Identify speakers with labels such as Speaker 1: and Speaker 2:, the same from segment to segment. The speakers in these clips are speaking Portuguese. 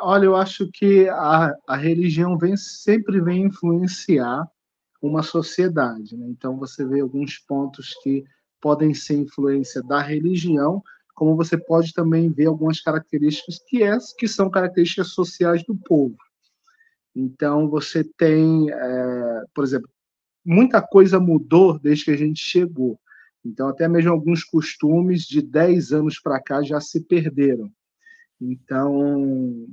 Speaker 1: Olha, eu acho que a religião sempre vem influenciar uma sociedade, né. Então você vê alguns pontos que podem ser influência da religião, como você pode também ver algumas características que são características sociais do povo. Então você tem, por exemplo, muita coisa mudou desde que a gente chegou. Então até mesmo alguns costumes de 10 anos para cá já se perderam. Então,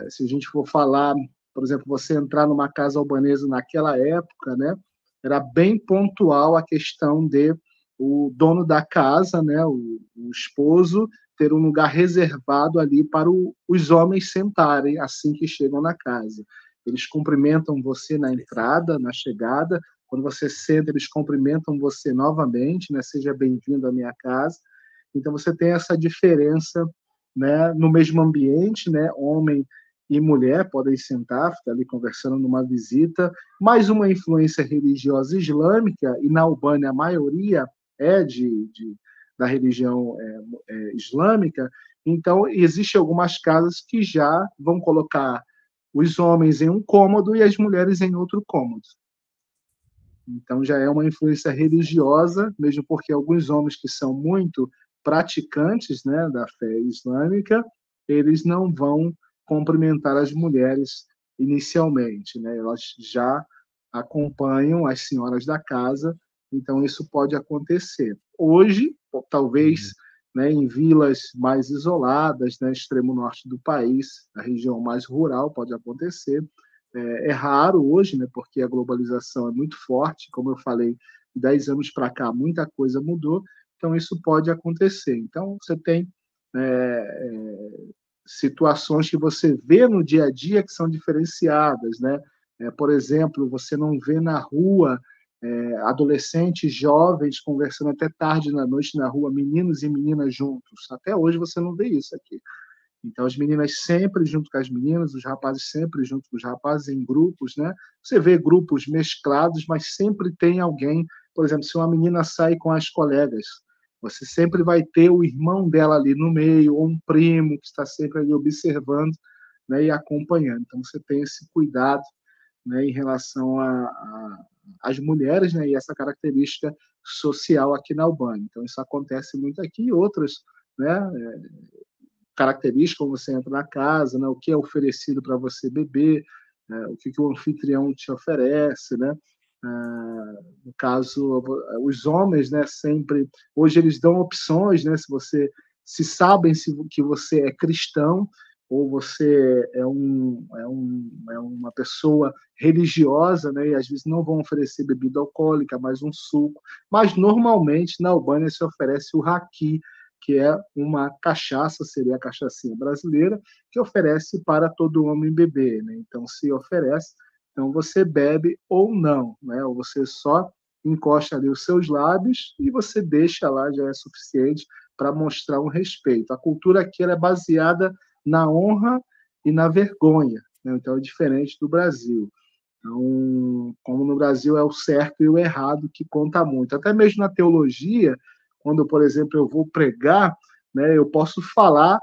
Speaker 1: se a gente for falar, por exemplo, você entrar numa casa albanesa naquela época, né, era bem pontual a questão de o dono da casa, né, o esposo, ter um lugar reservado ali para os homens sentarem assim que chegam na casa. Eles cumprimentam você na entrada, na chegada, quando você senta, eles cumprimentam você novamente, né, seja bem-vindo à minha casa. Então você tem essa diferença, né, no mesmo ambiente, né, homem e mulher podem sentar, ficar ali conversando numa visita, mais uma influência religiosa islâmica, e na Albânia a maioria é da religião islâmica, então existem algumas casas que já vão colocar os homens em um cômodo e as mulheres em outro cômodo. Então já é uma influência religiosa, mesmo porque alguns homens que são muito praticantes, né, da fé islâmica, eles não vão cumprimentar as mulheres inicialmente, né? Elas já acompanham as senhoras da casa, então isso pode acontecer. Hoje, talvez, né, em vilas mais isoladas, né, extremo norte do país, a região mais rural, pode acontecer, é raro hoje, né, porque a globalização é muito forte, como eu falei, 10 anos para cá muita coisa mudou, então isso pode acontecer. Então você tem situações que você vê no dia a dia que são diferenciadas, né? Por exemplo, você não vê na rua adolescentes jovens conversando até tarde na noite na rua, meninos e meninas juntos. Até hoje você não vê isso aqui. Então, as meninas sempre junto com as meninas, os rapazes sempre junto com os rapazes, em grupos, né? Você vê grupos mesclados, mas sempre tem alguém, por exemplo, se uma menina sai com as colegas, você sempre vai ter o irmão dela ali no meio, ou um primo que está sempre ali observando, né, e acompanhando. Então, você tem esse cuidado, né, em relação às mulheres, né, e essa característica social aqui na Albânia. Então, isso acontece muito aqui, e outras, né, características, como você entra na casa, né, o que é oferecido para você beber, o que o anfitrião te oferece, né? No caso, os homens, né, sempre, hoje eles dão opções, né, se sabem que você é cristão ou você é uma pessoa religiosa, né, e às vezes não vão oferecer bebida alcoólica, mas um suco. Mas normalmente na Albânia se oferece o raki, que é uma cachaça, seria a cachaçinha brasileira, que oferece para todo homem beber, né? Então, se oferece, então você bebe ou não, né? Ou você só encosta ali os seus lábios e você deixa lá, já é suficiente para mostrar um respeito. A cultura aqui é baseada na honra e na vergonha, né? Então é diferente do Brasil. Então, como no Brasil é o certo e o errado que conta muito. Até mesmo na teologia, quando, por exemplo, eu vou pregar, né, eu posso falar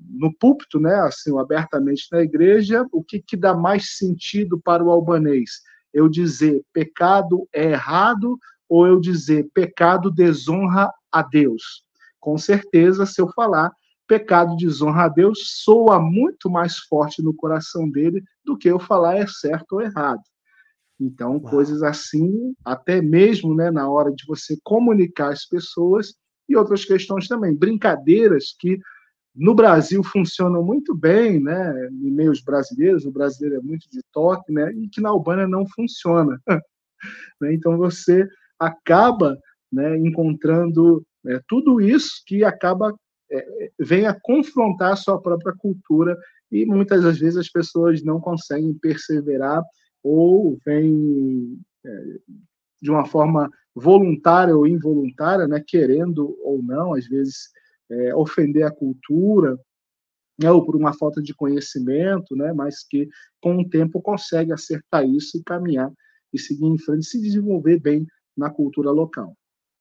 Speaker 1: no púlpito, né, assim, abertamente na igreja, o que dá mais sentido para o albanês? Eu dizer pecado é errado ou eu dizer pecado desonra a Deus? Com certeza, se eu falar pecado desonra a Deus, soa muito mais forte no coração dele do que eu falar é certo ou errado. Então,
Speaker 2: Uau!
Speaker 1: coisas assim, até mesmo, né, na hora de você comunicar às pessoas, e outras questões também, brincadeiras que no Brasil funcionam muito bem, né, em meios brasileiros, o brasileiro é muito de toque, né, e que na Albânia não funciona. Né? Então você acaba, né, encontrando tudo isso que acaba vem a confrontar a sua própria cultura e muitas das vezes as pessoas não conseguem perseverar ou vêm de uma forma voluntária ou involuntária, né, querendo ou não, às vezes ofender a cultura, né, ou por uma falta de conhecimento, né, mas que com o tempo consegue acertar isso e caminhar e seguir em frente, e se desenvolver bem na cultura local.